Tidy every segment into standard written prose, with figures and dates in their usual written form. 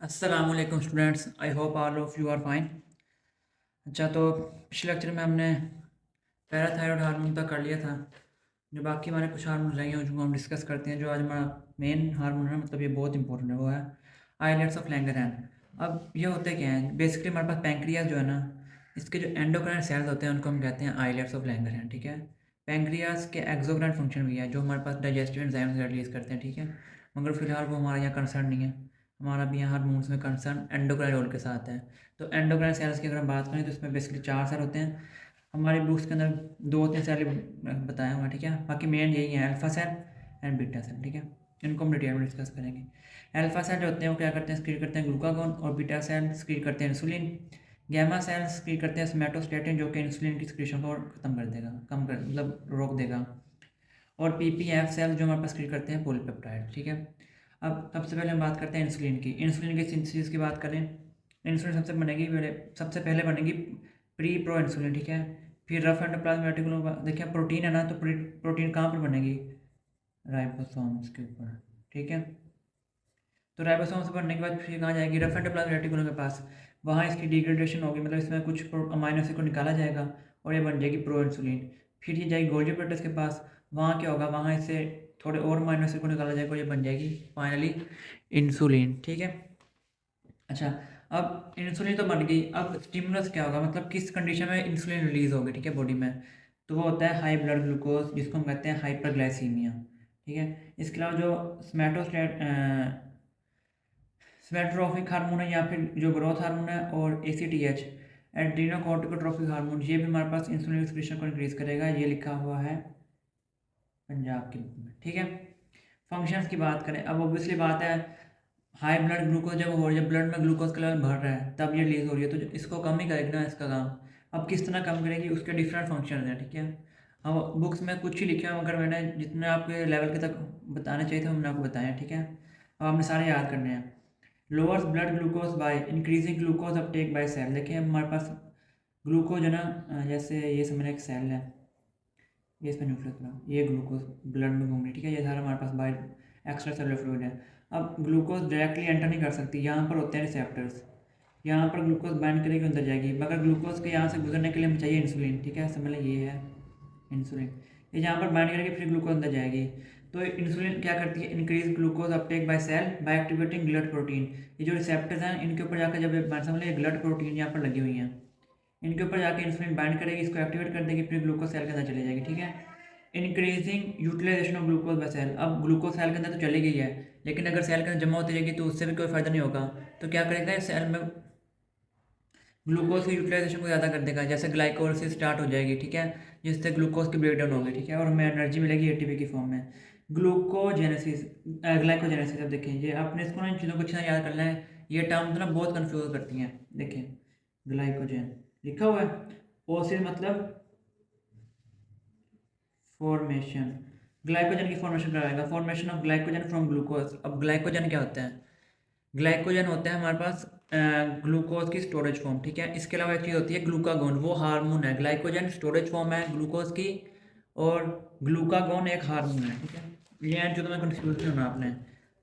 अस्सलामुअलैकुम students, I hope all of you are fine. अच्छा, तो पिछले लेक्चर में हमने पैराथायरॉयड हार्मोन तक कर लिया था। जो बाकी हमारे कुछ हार्मोन रहेंगे उनको हम डिस्कस करते हैं। जो आज हमारा मेन हार्मोन है, मतलब ये बहुत इंपॉर्टेंट है, वो है आइलेट्स ऑफ लैंगरहैंस। अब ये होते क्या हैं? बेसिकली हमारे पास पैंक्रियाज जो है ना, इसके जो एंडोक्राइन सेल्स होते हैं उनको हम कहते हैं आइलेट्स ऑफ लैंगरहैंस। ठीक है, पैंक्रियाज के एक्सोक्राइन फंक्शन भी है जो हमारे पास डाइजेस्टिव एंजाइम्स रिलीज करते हैं। ठीक है, मगर फिलहाल वो हमारे यहाँ कंसर्न नहीं है। हमारा भी यहाँ हार्मोन्स में कंसर्न एंडोक्राइन रोल के साथ है। तो एंडोक्राइन सेल्स की अगर हम बात करें तो इसमें बेसिकली 4 सेल होते हैं। हमारी बुक्स के अंदर 2-3 सेल बताया हुआ है। ठीक है, बाकी मेन यही है, alpha cell and beta cell. ठीक है, इनको हम डिटेल में डिस्कस करेंगे। अल्फा सेल जो होते हैं वो क्या करते हैं? स्क्रीन करते हैं ग्लूकागोन, और बीटा सेल स्क्रीन करते हैं इंसुलिन। गैमा सेल स्क्रीन करते हैं सोमैटोस्टेटिन, जो कि इंसुलिन की स्क्रीशन को खत्म कर देगा, कम कर मतलब रोक देगा। और पीपीएफ सेल जो हमारे पास स्क्रीन करते हैं पॉलीपेप्टाइड। ठीक है, अब सबसे पहले हम बात करते हैं इंसुलिन की। इंसुलिन की सिंथेसिस की बात करें, इंसुलिन सबसे पहले बनेगी प्री प्रो इंसुलिन। ठीक है, फिर रफ एंडोप्लाज्मिक रेटिकुलम। देखिए प्रोटीन है ना, तो प्रोटीन कहाँ पर बनेगी? राइबोसोम्स के ऊपर। ठीक है, तो राइबोसोम्स बनने के बाद फिर कहाँ जाएगी? रफ एंडोप्लाज्मिक रेटिकुलम के पास। वहाँ इसकी डिग्रेडेशन होगी, मतलब इसमें कुछ अमाइनो एसिड को निकाला जाएगा और ये बन जाएगी प्रो इंसुलिन। फिर ये जाएगी गोल्गी प्रोटीन के पास। वहाँ क्या होगा? वहाँ इससे थोड़े और अमाइनो एसिड को निकाला जाएगा और ये बन जाएगी फाइनली इंसुलिन। ठीक है, अच्छा, अब इंसुलिन तो बन गई। अब स्टिमुलस क्या होगा? मतलब किस कंडीशन में इंसुलिन रिलीज होगी? ठीक है, बॉडी में। तो वो होता है हाई ब्लड ग्लूकोज, जिसको हम कहते हैं हाइपरग्लाइसीमिया। ठीक है, इसके अलावा जो स्मेटोट्रोफिक हार्मोन है, या फिर जो ग्रोथ हार्मोन है, और एसीटीएच एड्रीनोकोर्टिकोट्रोफिक हार्मोन, ये भी हमारे पास इंसुलिन एक्सक्रीशन को इंक्रीज करेगा। ये लिखा हुआ है पंजाब के बुक में। ठीक है, फंक्शंस की बात करें, अब ऑब्वियसली बात है, हाई ब्लड ग्लूकोज जब हो रही है, ब्लड में ग्लूकोज का लेवल बढ़ रहा है, तब ये रिलीज हो रही है, तो इसको कम ही करेगी ना इसका काम। अब किस तरह कम करेगी? उसके डिफरेंट फंक्शन हैं। ठीक है, अब बुक्स में कुछ ही लिखे हैं, मगर मैंने जितने आपके लेवल के तक बताने चाहिए थे मैंने आपको बताया। ठीक है, अब आपने सारे याद करने हैं। Lowers blood glucose by increasing glucose uptake by cell. देखिए हमारे पास ग्लूकोज है ना, जैसे ये समझना एक सेल है, ये इसमें न्यूक्लियस बना, ये ग्लूकोज ब्लड में घूम रही है। ठीक है, ये सारा हमारे पास बाय एक्स्ट्रा सेलुलर फ्लूइड है। अब ग्लूकोज डायरेक्टली एंटर नहीं कर सकती, यहाँ पर होते हैं रिसेप्टर्स। यहाँ पर ग्लूकोज बाइंड करेगी, अंदर जाएगी, मगर ग्लूकोज के यहाँ से गुजरने के लिए हमें चाहिए इंसुलिन। ठीक है, समझ लें ये है इंसुलिन। ये जहाँ पर बाइंड करेगी फिर ग्लूकोज अंदर जाएगी। तो इंसुलिन क्या करती है? Increase glucose uptake by cell by activating GLUT protein. ये जो रिसेप्टर्स हैं इनके ऊपर जाकर जब समझ लें ग्लट प्रोटीन यहाँ पर लगी हुई हैं, इनके ऊपर जाके इंसुलिन बाइंड करेगी, इसको एक्टिवेट कर देगी, फिर ग्लूकोज सेल के अंदर चली जाएगी। ठीक है, increasing utilization of glucose by cell. अब ग्लूकोज सेल के अंदर तो चली गई है, लेकिन अगर सेल के अंदर जमा होती रहेगी तो उससे भी कोई फायदा नहीं होगा। तो क्या करेगा? सेल में ग्लूकोज की यूटिलाइजेशन को ज़्यादा कर देगा, जैसे ग्लाइकोलिसिस स्टार्ट हो जाएगी। ठीक है, जिससे ग्लूकोज की ब्रेकडाउन होगी। ठीक है, और हमें एनर्जी मिलेगी एटीपी की फॉर्म में। Glucogenesis glycogenesis. अब देखें, ये आपने इसको ना इन चीज़ों को अच्छी तरह याद करना है। ये टर्म तो ना बहुत कन्फ्यूज करती हैं। देखें, ग्लाइकोजन लिखा हुआ है, ओसिस मतलब फॉर्मेशन, ग्लाइकोजन की फॉर्मेशन कराएगा, formation of glycogen from glucose. अब ग्लाइकोजन क्या होता है? ग्लाइकोजन होता है हमारे पास ग्लूकोज की स्टोरेज फॉर्म। ठीक है, इसके अलावा एक चीज़ होती है ग्लूकागोन, वो हार्मोन है। ग्लाइकोजन स्टोरेज फॉर्म है ग्लूकोज की, और ग्लूकागोन एक हार्मोन है। ठीक है, ये जो तुम्हें कंफ्यूज नहीं होना आपने,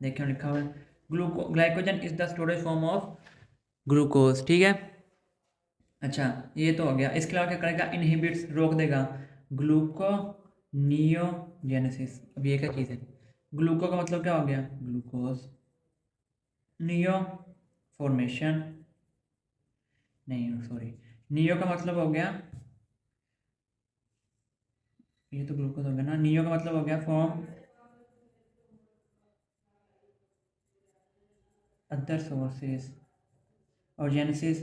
देखिए लिखा हुआ है glycogen is the storage form of glucose. ठीक है, अच्छा, ये तो हो गया। इसके अलावा क्या करेगा? इनहिबिट्स, रोक देगा ग्लूकोनियोजेनेसिस। अब ये क्या चीज़ है? ग्लूको का मतलब क्या हो गया? ग्लूकोज, नियो फॉर्मेशन, नहीं सॉरी, नियो का मतलब हो गया, ये तो ग्लूकोज हो गया ना, नियो का मतलब हो गया फॉर्म अदर सोर्सेस, और जेनेसिस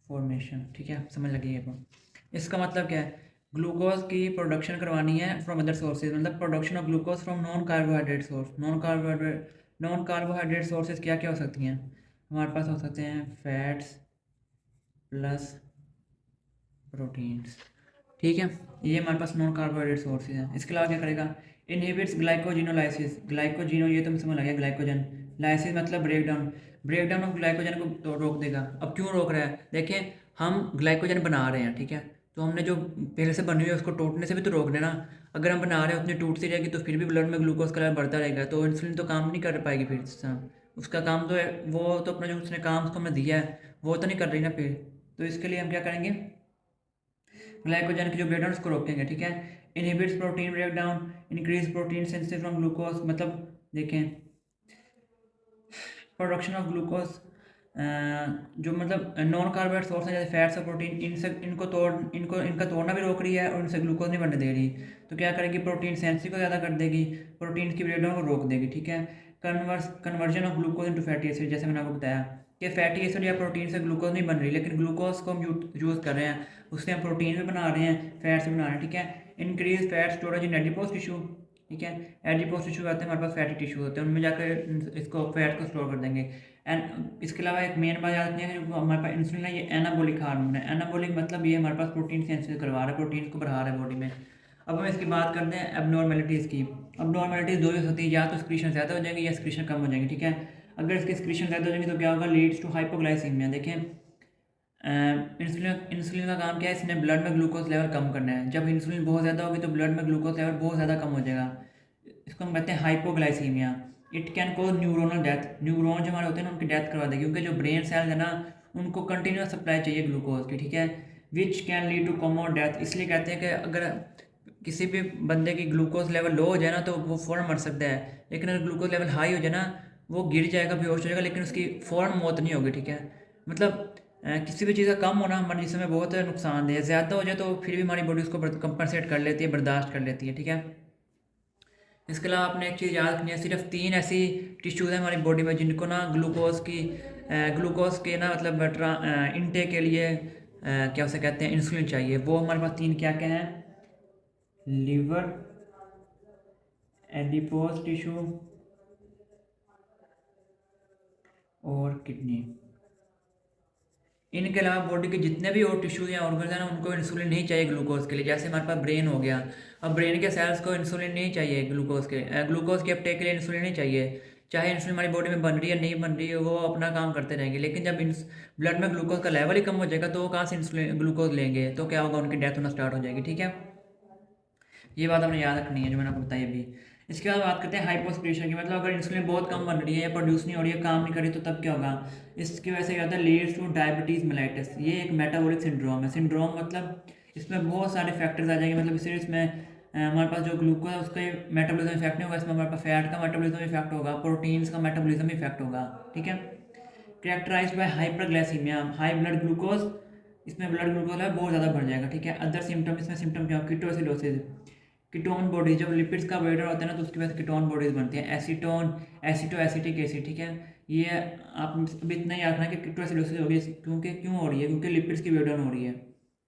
फॉर्मेशन। ठीक है, समझ लगी ये बात। इसका मतलब क्या है? ग्लूकोज की प्रोडक्शन करवानी है फ्रॉम अदर सोर्सेज, मतलब production of glucose from non carbohydrate source. Non carbohydrate sources क्या क्या हो सकती हैं? हमारे पास हो सकते हैं फैट्स प्लस प्रोटीन्स। ठीक है, ये हमारे पास नॉन कार्बोहाइड्रेट सोर्सेज हैं। इसके अलावा क्या करेगा? Inhibits glycogenolysis. ग्लाइकोजिनो ये तुम समझ लगे, ग्लाइकोजन, लाइसिस मतलब ब्रेकडाउन, ब्रेकडाउन ऑफ ग्लाइकोजन को तो रोक देगा। अब क्यों रोक रहा है? देखें, हम ग्लाइकोजन बना रहे हैं। ठीक है, तो हमने जो पहले से बनी हुई है उसको टूटने से भी तो रोक देना। अगर हम बना रहे हैं उतनी टूटती रहेगी तो फिर भी ब्लड में ग्लूकोज का लेवल बढ़ता रहेगा, तो इंसुलिन तो काम नहीं कर पाएगी फिर इस तरह। उसका काम तो है, वो तो अपना जो उसने काम उसको हमने दिया है वो तो नहीं कर रही ना फिर। तो इसके लिए हम क्या करेंगे, ग्लाइकोजन के जो ब्रेकडाउन उसको रोकेंगे, ठीक है। Inhibits protein breakdown, increase protein sensitive from glucose, मतलब देखें प्रोडक्शन ऑफ ग्लूकोज, जो मतलब नॉन कार्बोहाइड्रेट सोर्स हैं जैसे फैट्स और प्रोटीन, इनसे इनका तोड़ना भी रोक रही है और इनसे ग्लूकोज नहीं बनने दे रही। तो क्या करेगी, प्रोटीन सेंसिटिव को ज़्यादा कर देगी, प्रोटीन की ब्रेकडाउन को रोक देगी, ठीक है। Conversion of glucose into fatty acid, जैसे मैंने आपको बताया कि फैटी एसिड या प्रोटीन से ग्लूकोज नहीं बन रही, लेकिन ग्लूकोज को हम यूज़ कर रहे हैं, उससे हम प्रोटीन भी बना रहे हैं, फैट्स भी बना रहे हैं, ठीक है। Increase fat storage in adipose tissue, ठीक है। एडिपोज टिश्यू आते हैं हमारे पास, फैटी टिश्यू होते हैं, उनमें जाकर इसको फैट को स्टोर कर देंगे। एंड इसके अलावा एक मेन बात याद नहीं है, जो हमारे पास इंसुलिन है, ये एनाबोलिक हार्मोन है। एनाबोलिक मतलब ये हमारे पास प्रोटीन सेंसिटिव करवा रहा है, प्रोटीन को बढ़ा रहा है बॉडी में। अब हम इसकी बात करते हैं एबनॉर्मेलिटीज़ की। एबनॉर्मेलिटीज़ दो ही होती है, या तो स्क्रीशन ज़्यादा हो जाएंगी या स्क्रीशन कम हो जाएंगी, ठीक है। अगर इसकी स्क्रीशन ज़्यादा हो जाएंगी तो क्या होगा, लीड्स टू हाइपोग्लाइसीमिया। देखें इंसुलिन इंसुलिन का काम क्या है, इसने ब्लड में ग्लूकोज लेवल कम करना है। जब इंसुलिन बहुत ज़्यादा होगी तो ब्लड में ग्लूकोज लेवल बहुत ज़्यादा कम हो जाएगा, इसको हम कहते हैं hypoglycaemia. It can cause neuronal death, neuron जो हमारे होते हैं ना उनकी डेथ करवा देगी, क्योंकि जो ब्रेन सेल्स है ना उनको कंटिन्यूस सप्लाई चाहिए ग्लूकोज की, ठीक है। Which can lead to coma death, इसलिए कहते हैं कि अगर किसी भी बंदे की ग्लूकोज लेवल लो हो जाए ना तो वो फ़ौरन मर सकता है, लेकिन अगर ग्लूकोज लेवल हाई हो जाए ना वो गिर जाएगा, बेहोश हो जाएगा, लेकिन उसकी फ़ौरन मौत नहीं होगी, ठीक है। मतलब किसी भी चीज़ का कम होना हमारे जिस्म में बहुत नुकसानदेह है, ज़्यादा हो जाए तो फिर भी हमारी बॉडी उसको कंपनसेट कर लेती है, बर्दाश्त कर लेती है, ठीक है। इसके अलावा आपने एक चीज़ याद रखनी है, सिर्फ 3 ऐसी टिश्यूज़ हैं हमारी बॉडी में जिनको ना ग्लूकोज के ना मतलब इनटेक के लिए क्या उसे कहते हैं, इंसुलिन चाहिए। वो हमारे पास 3 क्या क्या हैं, लीवर, एडिपोज टिश्यू और किडनी। इनके अलावा बॉडी के जितने भी और टिश्यूज या ऑर्गन्स हैं ना उनको इंसुलिन नहीं चाहिए ग्लूकोज के लिए। जैसे हमारे पास ब्रेन हो गया, अब ब्रेन के सेल्स को इंसुलिन नहीं चाहिए, ग्लूकोज के अपटेक के लिए इंसुलिन नहीं चाहिए। चाहे इंसुलिन हमारी बॉडी में बन रही है नहीं बन रही है, वो अपना काम करते रहेंगे, लेकिन जब ब्लड में ग्लूकोज का लेवल ही कम हो जाएगा तो वो कहाँ से इंसुलिन ग्लूकोज लेंगे, तो क्या होगा, उनकी डेथ होना स्टार्ट हो जाएगी, ठीक है। ये बात हमें याद रखनी है जो मैंने आपको बताई अभी। इसके बाद बात करते हैं हाइपोस्क्रीशन की, मतलब अगर इंसुलिन बहुत कम बन रही है या प्रोड्यूस नहीं हो रही है, काम नहीं कर रही, तो तब क्या होगा, इसकी वजह से क्या होता है, लीड्स टू डायबिटीज़ मेलाइटिस। ये एक मेटाबॉलिक सिंड्रोम है। सिंड्रोम मतलब इसमें बहुत सारे फैक्टर्स आ जाएंगे, मतलब सिर्फ इसमें हमारे पास जो ग्लूकोज है उसका मेटाबॉलिज्म इफेक्ट नहीं होगा, इसमें हमारे पास फैट का मेटाबॉलिज्म इफेक्ट होगा, प्रोटीन्स का मेटाबॉलिज्म इफेक्ट होगा, ठीक है। Characterised by hyperglycaemia, high blood glucose, इसमें ब्लड ग्लूकोज है बहुत ज़्यादा बढ़ जाएगा, ठीक है। अदर सिम्टम, इसमें सिम्टम क्या हो, कीटोसिडोसिस, कीटोन बॉडी, जब लिपिड्स का वेटर होता है ना तो उसकी वजह से कीटोन बॉडीज बनती हैं, एसीटोन, एसिटो एसिटिक एसिड, ठीक है। ये आप अभी इतना याद रखना कि कीटोसिडोसिस हो रही है, क्योंकि क्यों हो रही है, क्योंकि लिपिड्स की ब्रेकडाउन हो रही है।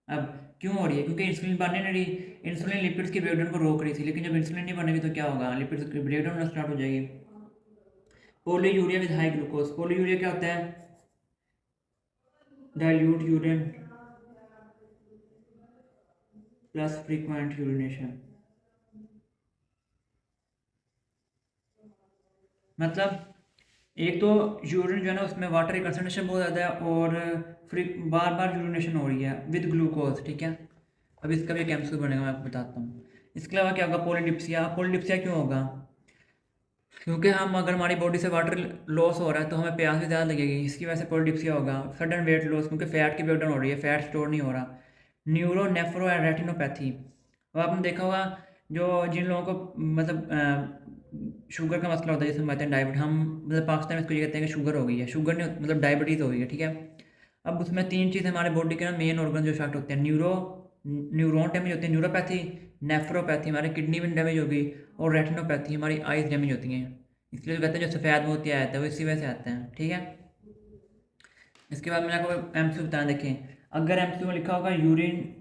अब क्यों हो रही है, क्योंकि इंसुलिन बनने नहीं रही, इंसुलिन लिपिड्स की ब्रेकडाउन को रोक रही थी, लेकिन जब इंसुलिन नहीं बनेगी तो क्या होगा, लिपिड्स की ब्रेकडाउन होना स्टार्ट हो जाएगी। Polyuria with high glucose, polyuria क्या होता है, dilute urine plus frequent urination, मतलब एक तो यूरिन जो है ना उसमें वाटर की कंसनट्रेशन बहुत ज़्यादा है और फ्री बार बार यूरिनेशन हो रही है विद ग्लूकोज, ठीक है। अब इसका भी एक एमसीक्यू बनेगा, मैं आपको बताता हूँ। इसके अलावा क्या होगा, पॉलीडिप्सिया। पॉलीडिप्सिया क्यों होगा, क्योंकि हम अगर हमारी बॉडी से वाटर लॉस हो रहा है तो हमें प्यास भी ज़्यादा लगेगी, इसकी वजह से पॉलीडिप्सिया होगा। सडन वेट लॉस, क्योंकि फैट की ब्रेकडाउन हो रही है, फैट स्टोर नहीं हो रहा। न्यूरो नेफ्रो एंड रेटिनोपैथी, अब आपने देखा होगा जो जिन लोगों को मतलब शुगर का मसला होता है, जैसे हम कहते हैं डायबिटीज, हम मतलब पाकिस्तान में इसको ये कहते हैं कि शुगर हो गई है, शुगर नहीं मतलब डायबिटीज़ हो गई है, ठीक है। अब उसमें 3 चीज़ हमारे बॉडी के ना मेन ऑर्गन जो इफेक्ट होते हैं, न्यूरॉन डैमेज होते हैं, न्यूरोपैथी, नेफ्रोपैथी हमारी किडनी में डैमेज होगी, और रेटिनोपैथी हमारी आइज डैमेज होती हैं। इसलिए जो कहते हैं जो सफ़ेद मोतिया आता है वो इसी वजह से आते हैं, ठीक है। इसके बाद मैंने आपको एमसीक्यू बताया, देखें अगर एमसीक्यू में लिखा होगा urine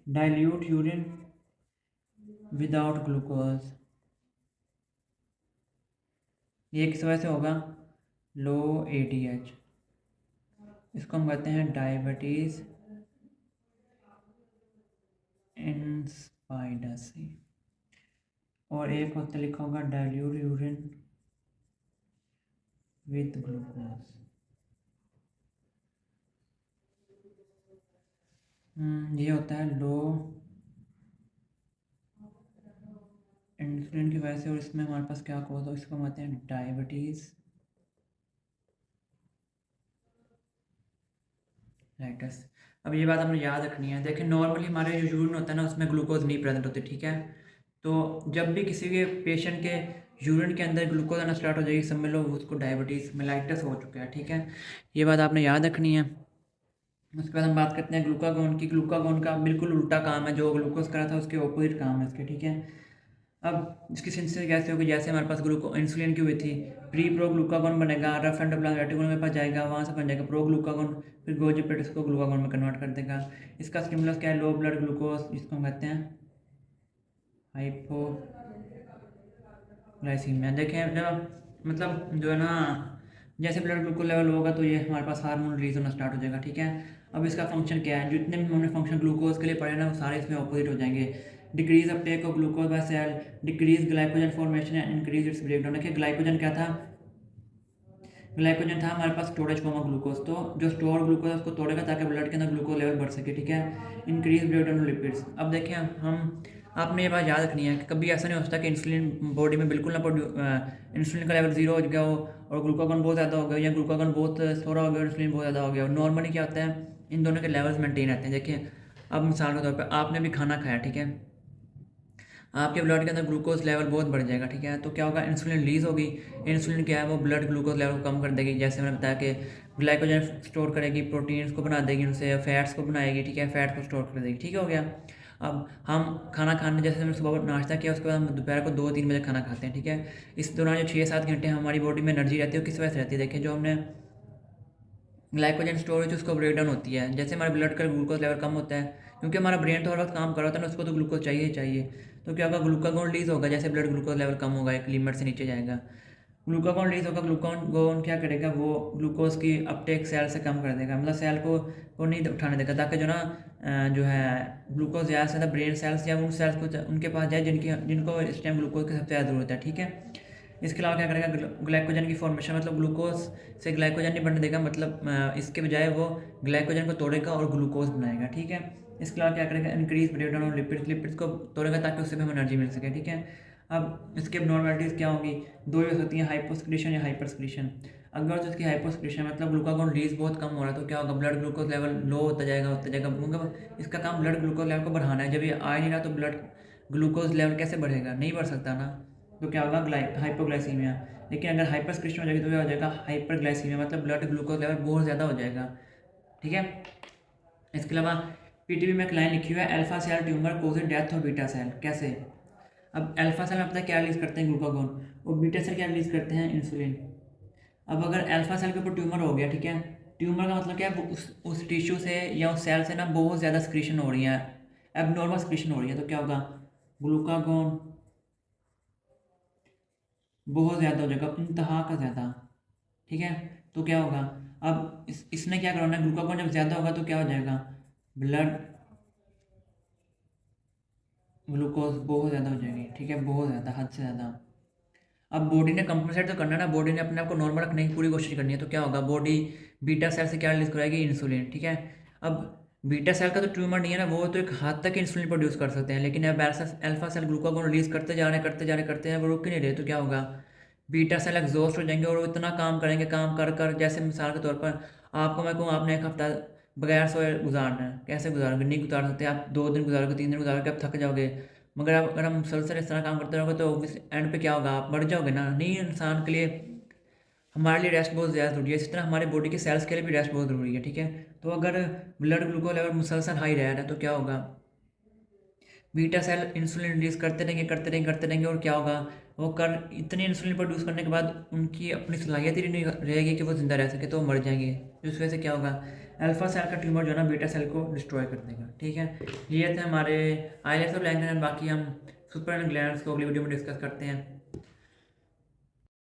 dilute urine without glucose, ये किस वजह से होगा, लो एडीएच, इसको हम कहते हैं डायबिटीज़ इंस्पाइडसी। और एक होता लिखा होगा डाइल्यूट यूरिन विद ग्लूकोज, ये होता है लो इंसुलिन की वजह से, और इसमें हमारे पास क्या कॉज हो, इसको हम कहते हैं डायबिटीज़ राइटस। अब ये बात हमने याद रखनी है। देखिए नॉर्मली हमारे जो यूरिन होता है ना उसमें ग्लूकोज नहीं प्रेजेंट होते, ठीक है। तो जब भी किसी के पेशेंट के यूरिन के अंदर ग्लूकोज आना स्टार्ट हो जाएगी, समझ लो उसको डायबिटीज़ मेलाइटस हो चुका है, ठीक है। ये बात आपने याद रखनी है। उसके बाद हम बात करते हैं ग्लूकागोन की। ग्लूकागोन का बिल्कुल उल्टा काम है, जो ग्लूकोज करा था उसके ऑपोजिट काम है इसके, ठीक है। अब इसकी सिंथेसिस कैसे होगी, जैसे हमारे पास ग्लूको इंसुलिन की हुई थी, प्री प्रो ग्लूकागोन बनेगा, रफ एंड डबल रेटिकुलम में पास जाएगा, वहाँ से बन जाएगा प्रो ग्लूकागोन, फिर गोजी पेट इसको ग्लूकागोन में कन्वर्ट कर देगा। इसका स्टिमुलस क्या है, लो ब्लड ग्लूकोज, जिसको हम कहते हैं हाइपोग्लाइसीमिया। देखें जब मतलब जो है ना, जैसे ब्लड ग्लूकोज लेवल होगा तो ये हमारे पास हार्मोन रिलीज होना स्टार्ट हो जाएगा, ठीक है। अब इसका फंक्शन क्या है, जितने भी हमने फंक्शन ग्लूकोज के लिए पढ़े ना वो सारे इसमें ऑपोजिट हो जाएंगे। Decrease uptake of glucose by cell, decrease glycogen formation and increase its breakdown. देखिए ग्लाइकोजन क्या था, ग्लाइकोजन था हमारे पास स्टोरेज फॉर्म ऑफ ग्लूकोज, तो जो स्टोर ग्लूकोज है उसको तोड़ेगा ताकि ब्लड के अंदर ग्लूकोज लेवल बढ़ सके, ठीक है। Increase breakdown lipids. अब देखिए हम आपने ये बात याद रखनी है कि कभी ऐसा नहीं हो सकता कि इंसुलिन बॉडी में बिल्कुल ना इंसुलिन का लेवल जीरो हो गया हो और ग्लूकागॉन बहुत ज़्यादा हो गया, या ग्लूकागॉन बहुत थोड़ा हो गया और इंसुलिन बहुत ज़्यादा हो गया। नॉर्मली क्या होता है, इन दोनों के लेवल्स मेंटेन रहते हैं। देखिए अब मिसाल के तौर पर आपने भी खाना खाया, ठीक है, आपके ब्लड के अंदर ग्लूकोज लेवल बहुत बढ़ जाएगा, ठीक है। तो क्या होगा, इंसुलिन रिलीज होगी। इंसुलिन क्या है, वो ब्लड ग्लूकोज लेवल को कम कर देगी। जैसे मैंने बताया कि ग्लाइकोजन स्टोर करेगी, प्रोटीन्स को बना देगी, उनसे फैट्स को बनाएगी, ठीक है, फैट को स्टोर कर देगी, ठीक हो गया। अब हम खाना खाने, जैसे हमने सुबह नाश्ता किया, उसके बाद हम दोपहर को 2-3 बजे खाना खाते हैं, ठीक है। इस दौरान जो 6-7 घंटे हमारी बॉडी में एनर्जी रहती है वो किस वजह से रहती है, देखिए जो हमने ग्लाइकोजन स्टोरेज उसको ब्रेक डाउन होती है। जैसे हमारे ब्लड का ग्लूकोज लेवल कम होता है, क्योंकि हमारा ब्रेन तो हर वक्त काम कर रहा होता है ना, उसको तो ग्लूकोज चाहिए ही चाहिए। तो क्या होगा, ग्लूकागोन रिलीज होगा, जैसे ब्लड ग्लूकोज लेवल कम होगा, एक लिमिट से नीचे जाएगा, ग्लूकागोन रिलीज होगा। ग्लूकागोन क्या करेगा, वो ग्लूकोज की अपटेक सेल से कम कर देगा, मतलब सेल को नहीं उठाने देगा, ताकि जो ना जो है ग्लूकोज ज़्यादा से ज़्यादा ब्रेन सेल्स या उन सेल्स को उनके पास जाए जिनको इस टाइम ग्लूकोज की सबसे ज़्यादा ज़रूरत है, ठीक है। इसके अलावा क्या करेगा, ग्लाइकोजन की फॉर्मेशन, मतलब ग्लूकोज से ग्लाइकोजन नहीं बनने देगा, मतलब इसके बजाय वो ग्लाइकोजन को तोड़ेगा और ग्लूकोज बनाएगा, ठीक है। इसके अलावा क्या करेगा, इंक्रीज ब्रेकडाउन ऑफ लिपिड्स को तोड़ेगा ताकि उससे भी हमें एनर्जी मिल सके, ठीक है। अब इसके नॉर्मलिटीज़ क्या होगी, दो ही हो सकती हैं, हाइपोस्क्रीशन या हाइपरस्क्रीशन। अगर तो इसकी हाइपोस्क्रीशन मतलब ग्लूकागोन रिलीज बहुत कम हो रहा है, तो क्या होगा, ब्लड ग्लूकोज लेवल लो होता जाएगा, मतलब इसका काम ब्लड ग्लूकोज लेवल को बढ़ाना है। जब ये आ ही नहीं रहा तो ब्लड ग्लूकोज लेवल कैसे बढ़ेगा, नहीं बढ़ सकता ना, तो क्या होगा, हाइपोग्लाइसीमिया। लेकिन अगर हाइपरस्क्रिप्शन हो जाएगी तो क्या हो जाएगा, हाइपरग्लाइसीमिया, मतलब ब्लड ग्लूकोज लेवल बहुत ज़्यादा हो जाएगा, ठीक है। इसके अलावा पीटीबी में एक लाइन लिखी हुई है, alpha cell tumour causes death of beta cell. कैसे, अब अल्फा सेल में पता है क्या रिलीज करते हैं, ग्लूकागोन, और बीटा सेल क्या रिलीज करते हैं, इंसुलिन। अब अगर अल्फा सेल के ऊपर ट्यूमर हो गया, ठीक है, ट्यूमर का मतलब क्या है, उस टिश्यू से या उस सेल से ना बहुत ज़्यादा स्क्रीशन हो रही है, एबनॉर्मल स्क्रीशन हो रही है, तो क्या होगा, ग्लूकागोन बहुत ज़्यादा हो जाएगा, इंतहा का ज़्यादा, ठीक है। तो क्या होगा, अब इसने क्या करना है, ग्लूकागोन जब ज़्यादा होगा तो क्या हो जाएगा, ब्लड ग्लूकोज बहुत ज़्यादा हो जाएगी, ठीक है, बहुत ज़्यादा, हद से ज़्यादा। अब बॉडी ने कंपनसेट तो करना है ना, बॉडी ने अपने आप को नॉर्मल रखने की पूरी कोशिश करनी है, तो क्या होगा, बॉडी बीटा सेल से क्या रिलीज कराएगी, इंसुलिन, ठीक है। अब बीटा सेल का तो ट्यूमर नहीं है ना, वो तो एक हाथ तक इंसुलिन प्रोड्यूस कर सकते हैं, लेकिन अब अल्फा सेल ग्लूकागोन रिलीज करते जा रहे हैं, करते जा रहे करते हैं, वो रुक ही नहीं रहे, तो क्या होगा, बीटा सेल एग्जॉस्ट हो जाएंगे और वो इतना काम करेंगे, काम कर कर, जैसे मिसाल के तौर पर आपको मैं कहूँ आपने एक हफ्ता बगैर सोए गुजारना है, कैसे गुजारोगे, नहीं गुजार सकते आप, 2 दिन गुजारोगे, 3 दिन गुजारोगे, आप थक जाओगे। मगर आप अगर हम मुसलसल इस तरह काम करते रहोगे तो एंड पे क्या होगा, आप मर जाओगे ना, नहीं। इंसान के लिए, हमारे लिए रेस्ट बहुत ज़्यादा ज़रूरी है, इसी तरह हमारे बॉडी के सेल्स के लिए भी रेस्ट बहुत ज़रूरी है, ठीक है। तो अगर ब्लड ग्लूकोज लेवल मुसलसल हाई रह रहा है तो क्या होगा, बीटा सेल इंसुलिन रिलीज करते रहेंगे, करते रहेंगे, करते रहेंगे, और क्या होगा, वो कर इतनी इंसुलिन प्रोड्यूस करने के बाद उनकी अपनी सलाहियत ही नहीं रहेगी कि वो जिंदा रह सके, तो वो मर जाएंगे। इस वजह से क्या होगा, अल्फा सेल का ट्यूमर जो है ना बीटा सेल को डिस्ट्रॉय कर देगा, ठीक है। ये थे हमारे आइलेट्स और लैंगन, बाकी हम सुपर ग्लैंड्स को अगली वीडियो में डिस्कस करते हैं।